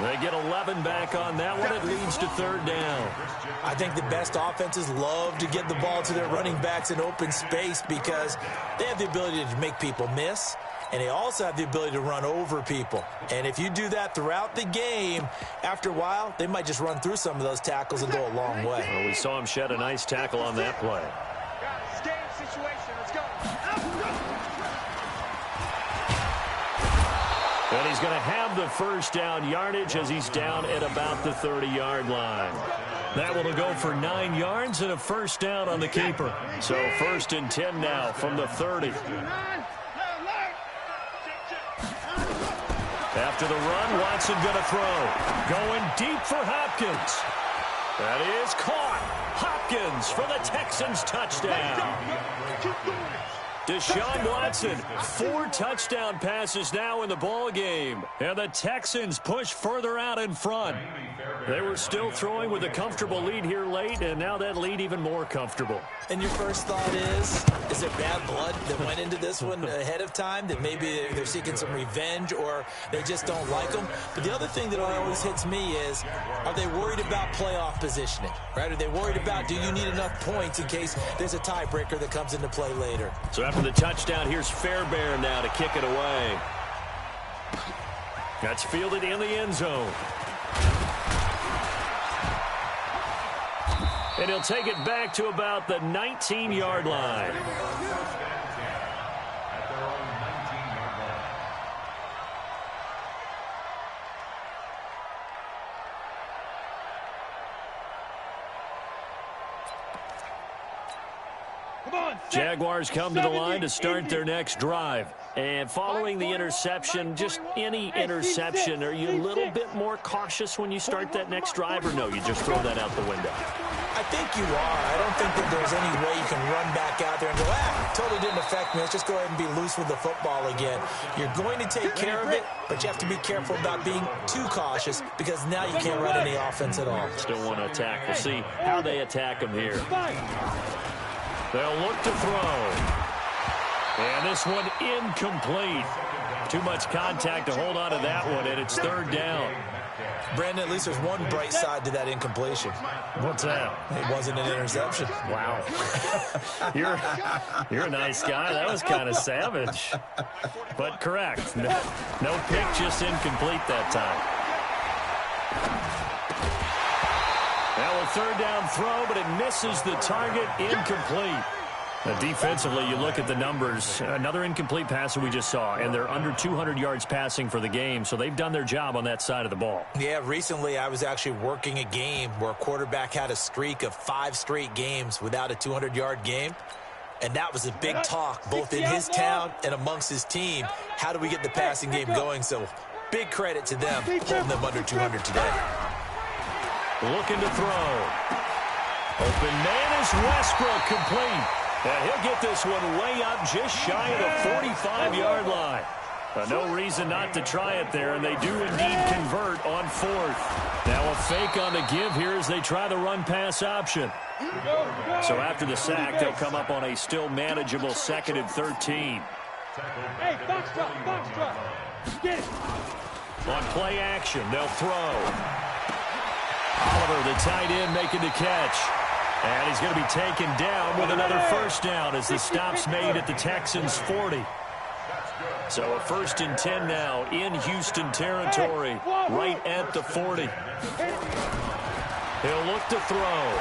They get 11 back on that one. It leads to 3rd down.
I think the best offenses love to get the ball to their running backs in open space because they have the ability to make people miss, and they also have the ability to run over people. And if you do that throughout the game, after a while, they might just run through some of those tackles and go a long way.
Well, we saw him shed a nice tackle on that play.
Game situation. Let's go.
And he's going to have the 1st down yardage as he's down at about the 30-yard line. That will go for 9 yards and a 1st down on the keeper. So 1st and 10 now from the 30. After the run, Watson going to throw. Going deep for Hopkins. That is caught. Hopkins for the Texans touchdown. Deshaun Watson, 4 touchdown passes now in the ball game. And the Texans push further out in front. They were still throwing with a comfortable lead here late, and now that lead even more comfortable.
And your first thought is there bad blood that went into this one ahead of time, that maybe they're seeking some revenge or they just don't like them? But the other thing that always hits me is, are they worried about playoff positioning, right? Are they worried about, do you need enough points in case there's a tiebreaker that comes into play later?
So after the touchdown, here's Fairbairn now to kick it away. That's fielded in the end zone. And he'll take it back to about the 19-yard line. Jaguars come to the line to start their next drive. And following the interception, just any interception, are you a little bit more cautious when you start that next drive, or no, you just throw that out the window?
I I think you are. I don't think that there's any way you can run back out there and go, totally didn't affect me. Let's just go ahead and be loose with the football again. You're going to take care of it, but you have to be careful about being too cautious because now you can't run any offense at all.
Still want to attack. We'll see how they attack him here. They'll look to throw. And this one incomplete. Too much contact to hold on to that one, and it's third down.
Brandon, at least there's one bright side to that incompletion.
What's that?
It wasn't an interception.
Wow. You're a nice guy. That was kind of savage. But correct. No pick, just incomplete that time. Now a third down throw, but it misses the target. Incomplete. Now defensively, you look at the numbers. Another incomplete pass that we just saw, and they're under 200 yards passing for the game, so they've done their job on that side of the ball.
Yeah, recently I was actually working a game where a quarterback had a streak of 5 straight games without a 200-yard game, and that was a big talk both in his town and amongst his team. How do we get the passing game going? So big credit to them, holding them under 200 today.
Looking to throw. Open man is Westbrook, complete. And he'll get this one way up just shy of the 45-yard line. No reason not to try it there, and they do indeed convert on fourth. Now a fake on the give here as they try the run-pass option. So after the sack, they'll come up on a still manageable 2nd and 13.
Hey, box drop. Get it.
On play action, they'll throw. Oliver, the tight end, making the catch. And he's going to be taken down with another first down as the stop's made at the Texans' 40. So a 1st and 10 now in Houston territory, right at the 40. He'll look to throw.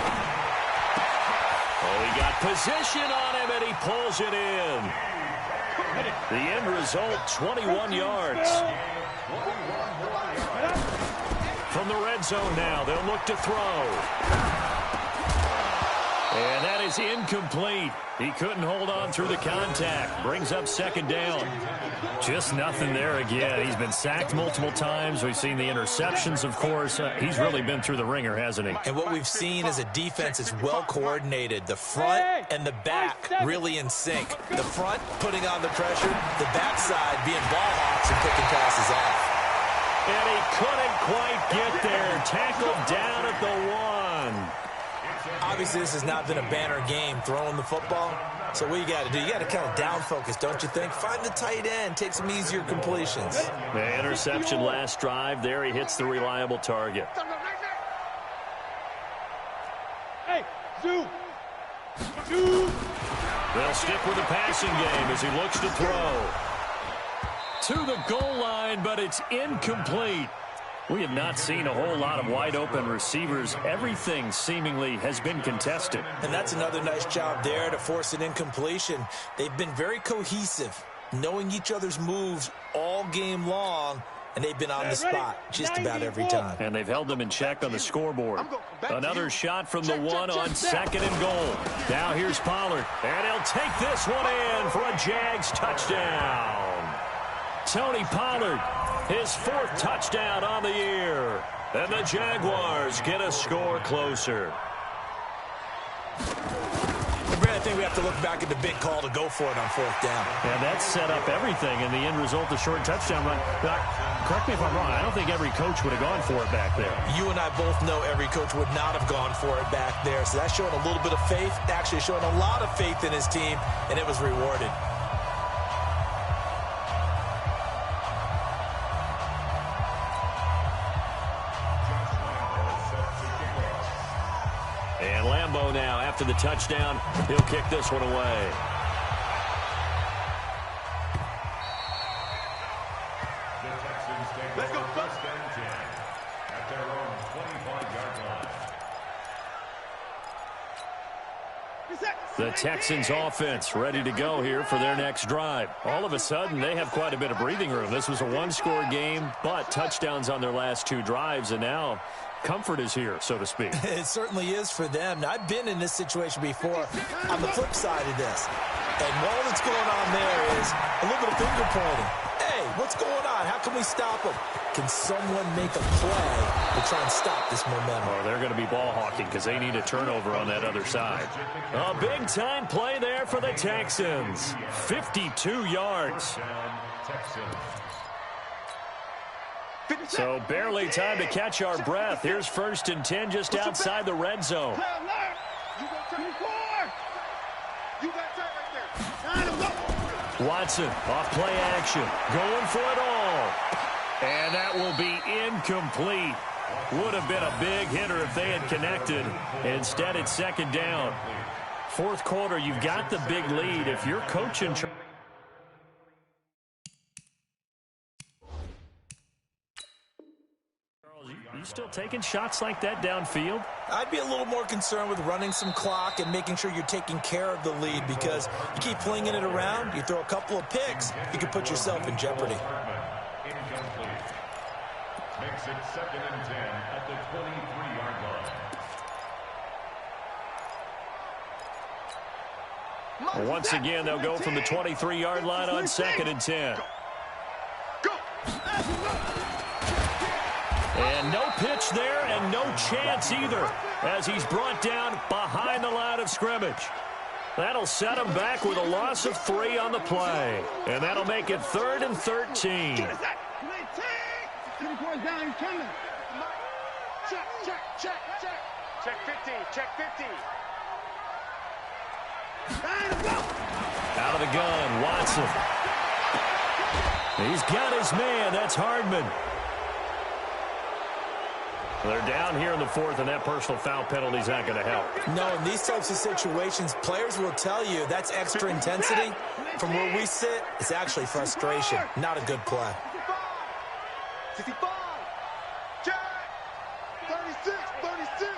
Oh, he got position on him, and he pulls it in. The end result, 21 yards. From the red zone now, they'll look to throw. And that is incomplete. He couldn't hold on through the contact. Brings up 2nd down. Just nothing there again. He's been sacked multiple times. We've seen the interceptions, of course. He's really been through the ringer, hasn't he?
And what we've seen is a defense that's well coordinated. The front and the back really in sync. The front putting on the pressure. The backside being ball hawks and picking passes off.
And he couldn't quite get there. Tackled down at the 1.
Obviously, this has not been a banner game throwing the football. So what you got to do, you got to kind of down focus, don't you think? Find the tight end, take some easier completions.
The interception last drive. There he hits the reliable target.
Hey, Zoo.
They'll stick with the passing game as he looks to throw. To the goal line, but it's incomplete. We have not seen a whole lot of wide-open receivers. Everything seemingly has been contested.
And that's another nice job there to force an incompletion. They've been very cohesive, knowing each other's moves all game long, and they've been on the spot just about every time.
And they've held them in check on the scoreboard. Another shot from the 1 on 2nd and goal. Now here's Pollard, and he'll take this one in for a Jags touchdown. Tony Pollard, his 4th touchdown on the year. And the Jaguars get a score closer.
I think we have to look back at the big call to go for it on 4th down.
And that set up everything in the end result, the short touchdown run. Correct me if I'm wrong, I don't think every coach would have gone for it back there.
You and I both know every coach would not have gone for it back there. So that's showing a little bit of faith, actually showing a lot of faith in his team, and it was rewarded.
And Lambeau now, after the touchdown, he'll kick this one away.
The Texans take over 1st and 10 at their own 25-yard line.
The Texans offense ready to go here for their next drive. All of a sudden, they have quite a bit of breathing room. This was a 1-score game, but touchdowns on their last 2 drives, and now comfort is here, so to speak.
It certainly is for them. Now, I've been in this situation before on the flip side of this. And all that's going on there is a little bit of finger pointing. Hey, what's going on? How can we stop them? Can someone make a play to try and stop this momentum?
Oh, they're going to be ball hawking because they need a turnover on that other side. A big-time play there for the Texans. 52 yards. So barely time to catch our breath. Here's 1st and 10 just outside the red zone. Watson off play action. Going for it all. And that will be incomplete. Would have been a big hitter if they had connected. Instead, it's 2nd down. 4th quarter, you've got the big lead. If you're coaching... You still taking shots like that downfield?
I'd be a little more concerned with running some clock and making sure you're taking care of the lead, because you keep flinging it around, you throw a couple of picks, you can put yourself in jeopardy.
Incomplete. Makes it 2nd and 10 at the 23-yard line.
Once again, they'll go from the 23-yard line on 2nd and 10. And no pitch there and no chance either, as he's brought down behind the line of scrimmage. That'll set him back with a loss of 3 on the play. And that'll make it 3rd and 13.
Check 15, check 15.
Out of the gun, Watson. He's got his man. That's Hardman. They're down here in the 4th, and that personal foul penalty is not going to help.
No, in these types of situations, players will tell you that's extra intensity. From where we sit, it's actually frustration. Not a good play.
65. Check. 36, 36.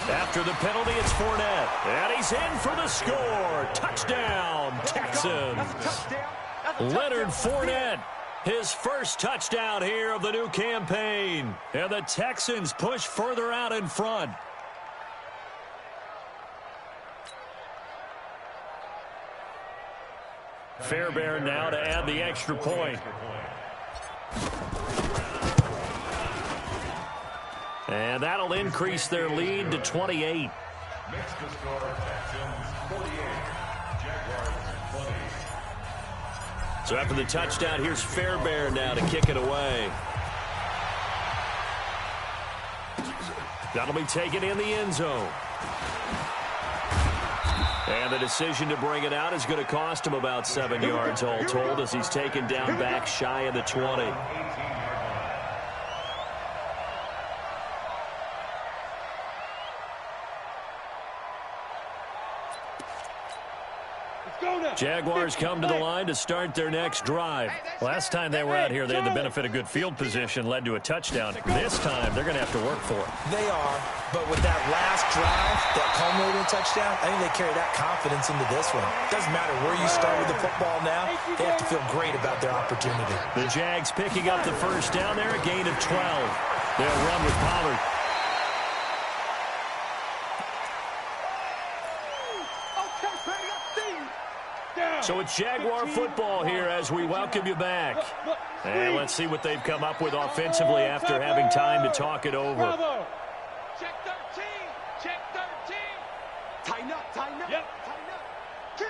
After the penalty, it's Fournette. And he's in for the score. Touchdown, Texans. Leonard Fournette. His first touchdown here of the new campaign. And the Texans push further out in front. Fairbairn now to add the extra point. And that'll increase their lead to 28.
Makes the score Texans 48, Jaguars 20.
So after the touchdown, here's Fairbairn now to kick it away. That'll be taken in the end zone. And the decision to bring it out is going to cost him about 7 yards all told, as he's taken down back shy of the 20. Jaguars come to the line to start their next drive. Last time they were out here, they had the benefit of good field position, led to a touchdown. This time, they're going to have to work for it.
They are, but with that last drive, that culminating touchdown, I think they carry that confidence into this one. Doesn't matter where you start with the football now, they have to feel great about their opportunity.
The Jags picking up the first down there, a gain of 12. They'll run with Pollard. So it's Jaguar football here as we welcome you back. And let's see what they've come up with offensively after having time to talk it over.
Check 13. Check 13. Tighten up, tighten up. Yep. Tighten up. Kill.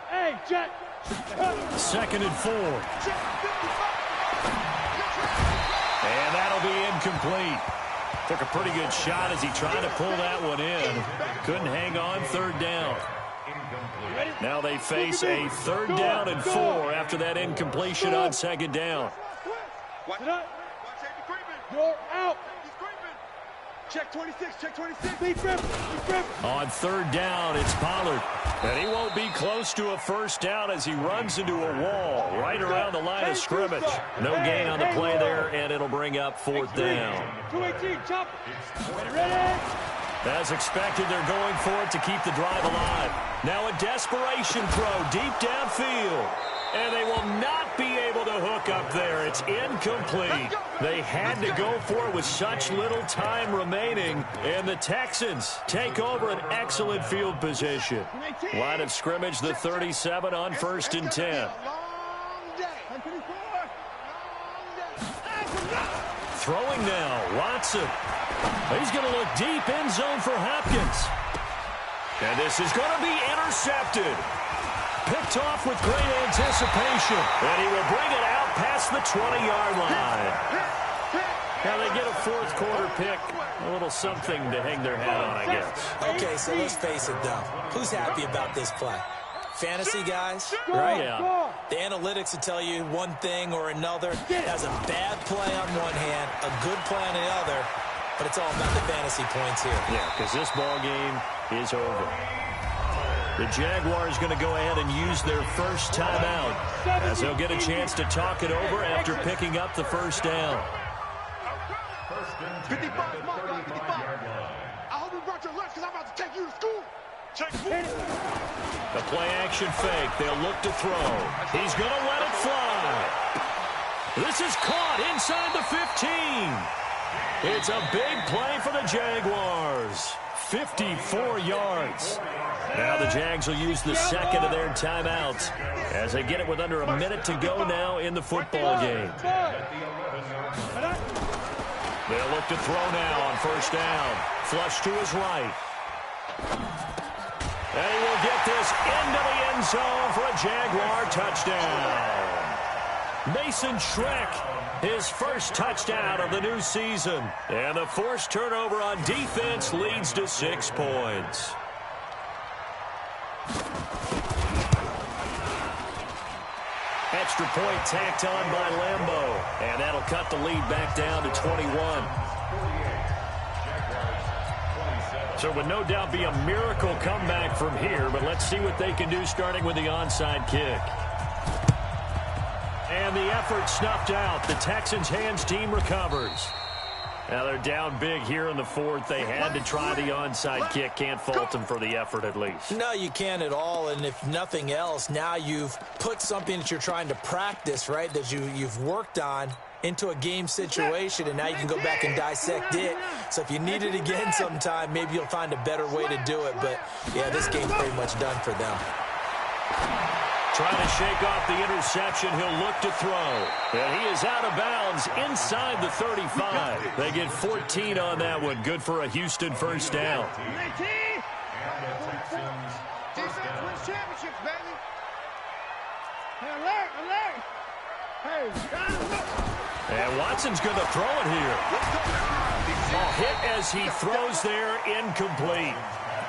Hey, Jack.
2nd and 4. And that'll be incomplete. Took a pretty good shot as he tried to pull that one in. Couldn't hang on, 3rd down. Now they face a 3rd down and 4 after that incompletion on 2nd down.
You're out.
Check 26, check 26.
Be grip.
On 3rd down, it's Pollard. And he won't be close to a first down as he runs into a wall right around the line of scrimmage. No gain on the play there, and it'll bring up 4th down.
218, chop. Ready?
As expected, they're going for it to keep the drive alive. Now a desperation throw deep downfield. And they will not be able to hook up there. It's incomplete. They had to go for it with such little time remaining. And the Texans take over an excellent field position. Line of scrimmage, the 37 on 1st and 10. Throwing now, Watson. He's going to look deep end zone for Hopkins. And this is going to be intercepted. Picked off with great anticipation. And he will bring it out past the 20-yard line. Now they get a fourth quarter pick. A little something to hang their hat on, I guess.
Okay, so let's face it, though. Who's happy about this play? Fantasy guys, right?
Yeah.
The analytics will tell you one thing or another. Has a bad play on one hand, a good play on the other, but it's all about the fantasy points here.
Yeah, because this ball game is over. The Jaguars going to go ahead and use their first timeout as they'll get a chance to talk it over after picking up the first down.
55, I hope you brought your lunch because I'm about to take you to school.
The play-action fake. They'll look to throw. He's going to let it fly. This is caught inside the 15. It's a big play for the Jaguars. 54 yards. Now the Jags will use the second of their timeouts as they get it with under a minute to go now in the football game. They'll look to throw now on first down. Flush to his right. And he will get this into the end zone for a Jaguar touchdown. Mason Schreck, his first touchdown of the new season. And the forced turnover on defense leads to 6 points. Extra point tacked on by Lambeau. And that'll cut the lead back down to 21. So it would no doubt be a miracle comeback from here, but let's see what they can do starting with the onside kick. And the effort snuffed out. The Texans' hands team recovers. Now they're down big here in the fourth. They had to try the onside kick. Can't fault them for the effort at least.
No, you can't at all. And if nothing else, now you've put something that you're trying to practice, right, that you've worked on into a game situation, and now you can go back and dissect it. So if you need it again sometime, maybe you'll find a better way to do it. But, yeah, this game's pretty much done for them.
Trying to shake off the interception. He'll look to throw. And he is out of bounds inside the 35. They get 14 on that one. Good for a Houston first down. And Watson's going to throw it here. A hit as he throws there, incomplete.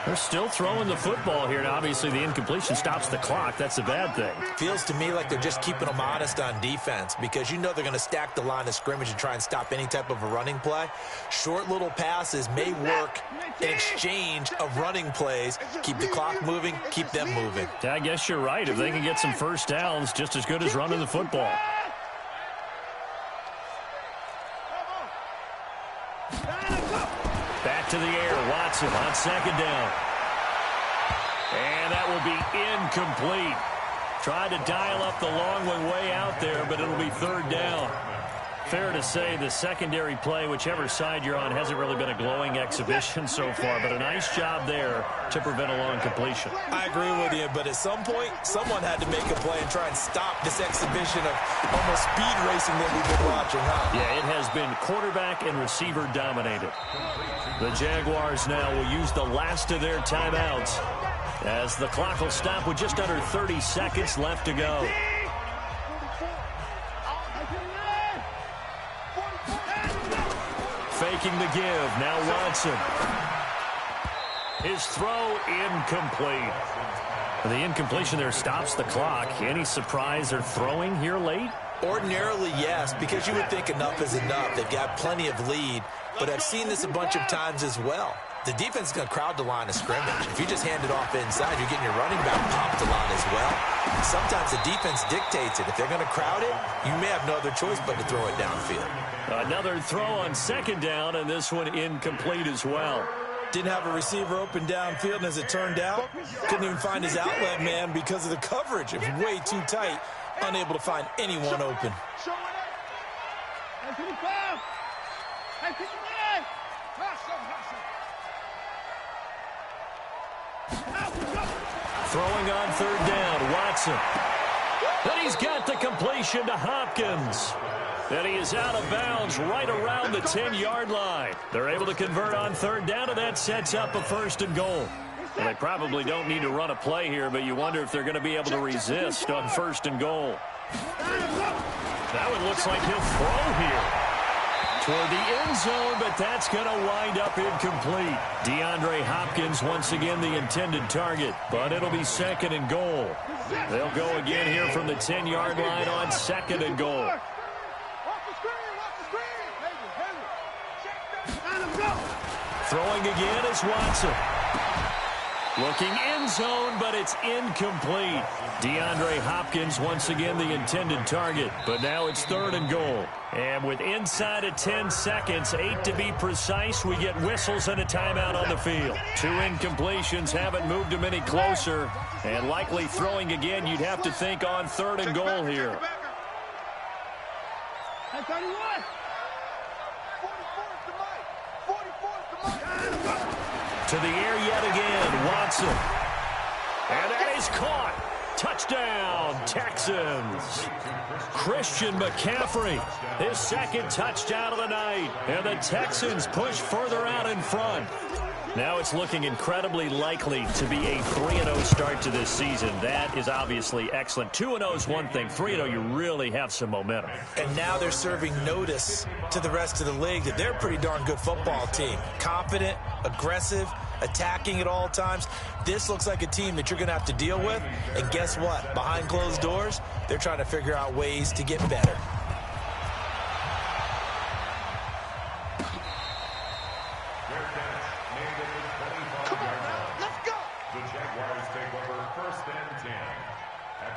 They're still throwing the football here, and obviously the incompletion stops the clock. That's a bad thing.
Feels to me like they're just keeping them honest on defense because you know they're going to stack the line of scrimmage and try and stop any type of a running play. Short little passes may work in exchange of running plays. Keep the clock moving, keep them moving.
Yeah, I guess you're right. If they can get some first downs, just as good as running the football. Back to the air, Watson on second down. And that will be incomplete. Tried to dial up the long one way out there, but it'll be third down. Fair to say the secondary play, whichever side you're on, hasn't really been a glowing exhibition so far, but a nice job there to prevent a long completion.
I agree with you, but at some point, someone had to make a play and try and stop this exhibition of almost speed racing that we've been watching, huh?
Yeah, it has been quarterback and receiver dominated. The Jaguars now will use the last of their timeouts as the clock will stop with just under 30 seconds left to go. Faking the give. Now Watson. His throw incomplete. The incompletion there stops the clock. Any surprise they're throwing here late?
Ordinarily, yes, because you would think enough is enough. They've got plenty of lead, but I've seen this a bunch of times as well. The defense is going to crowd the line of scrimmage. If you just hand it off inside, you're getting your running back popped a lot as well. Sometimes the defense dictates it. If they're going to crowd it, you may have no other choice but to throw it downfield.
Another throw on second down, and this one incomplete as well.
Didn't have a receiver open downfield, and as it turned out, couldn't even find his outlet man because of the coverage. It was way too tight, unable to find anyone open.
Throwing on third down, Watson. And he's got the completion to Hopkins. And he is out of bounds right around the 10-yard line. They're able to convert on third down, and that sets up a 1st and goal. Well, they probably don't need to run a play here, but you wonder if they're going to be able to resist on 1st and goal. That one looks like he'll throw here toward the end zone, but that's going to wind up incomplete. DeAndre Hopkins once again the intended target, but it'll be 2nd and goal. They'll go again here from the 10-yard line on 2nd and goal. Throwing again is Watson. Looking end zone, but it's incomplete. DeAndre Hopkins once again the intended target, but now it's 3rd and goal. And with inside of 10 seconds, 8 to be precise, we get whistles and a timeout on the field. 2 incompletions haven't moved him any closer, and likely throwing again, you'd have to think on 3rd and goal here. To the air yet again, Watson. And that is caught. Touchdown, Texans. Christian McCaffrey, his 2nd touchdown of the night. And the Texans push further out in front. Now it's looking incredibly likely to be a 3-0 start to this season. That is obviously excellent. 2-0 is one thing. 3-0, you really have some momentum.
And now they're serving notice to the rest of the league that they're a pretty darn good football team. Confident, aggressive, attacking at all times. This looks like a team that you're going to have to deal with. And guess what? Behind closed doors, they're trying to figure out ways to get better.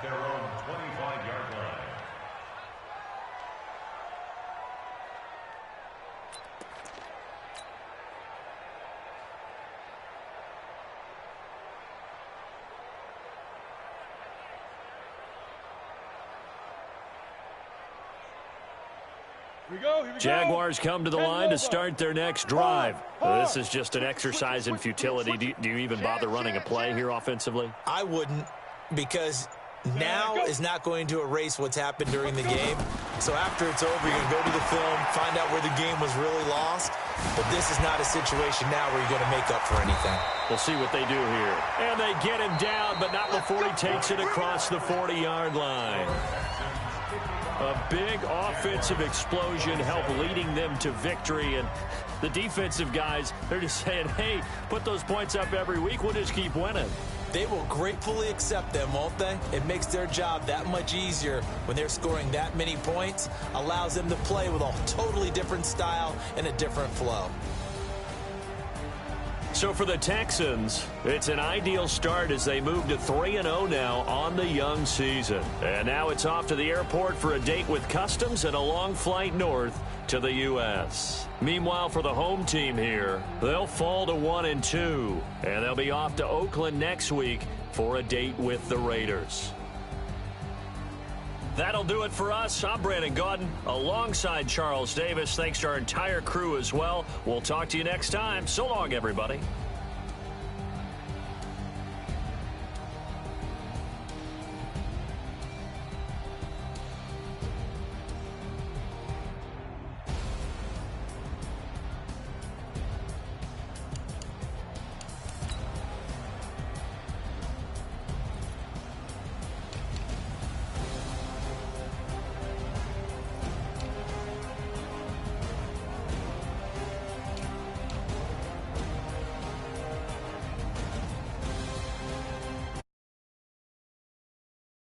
Their own 25-yard line.
Here we go.
Jaguars come to the line to start their next drive. This is just an exercise in futility. Do you even bother running a play here offensively?
I wouldn't, because now is not going to erase what's happened during the game. So after it's over, you're going to go to the film, find out where the game was really lost. But this is not a situation now where you're going to make up for anything.
We'll see what they do here. And they get him down, but not before he takes it across the 40-yard line. A big offensive explosion helped leading them to victory. And the defensive guys, they're just saying, hey, put those points up every week. We'll just keep winning.
They will gratefully accept them, won't they? It makes their job that much easier when they're scoring that many points. Allows them to play with a totally different style and a different flow.
So for the Texans, it's an ideal start as they move to 3-0 now on the young season. And now it's off to the airport for a date with customs and a long flight north to the U.S. Meanwhile, for the home team here, they'll fall to 1-2, and they'll be off to Oakland next week for a date with the Raiders. That'll do it for us. I'm Brandon Gaudin alongside Charles Davis. Thanks to our entire crew as well. We'll talk to you next time. So long, everybody.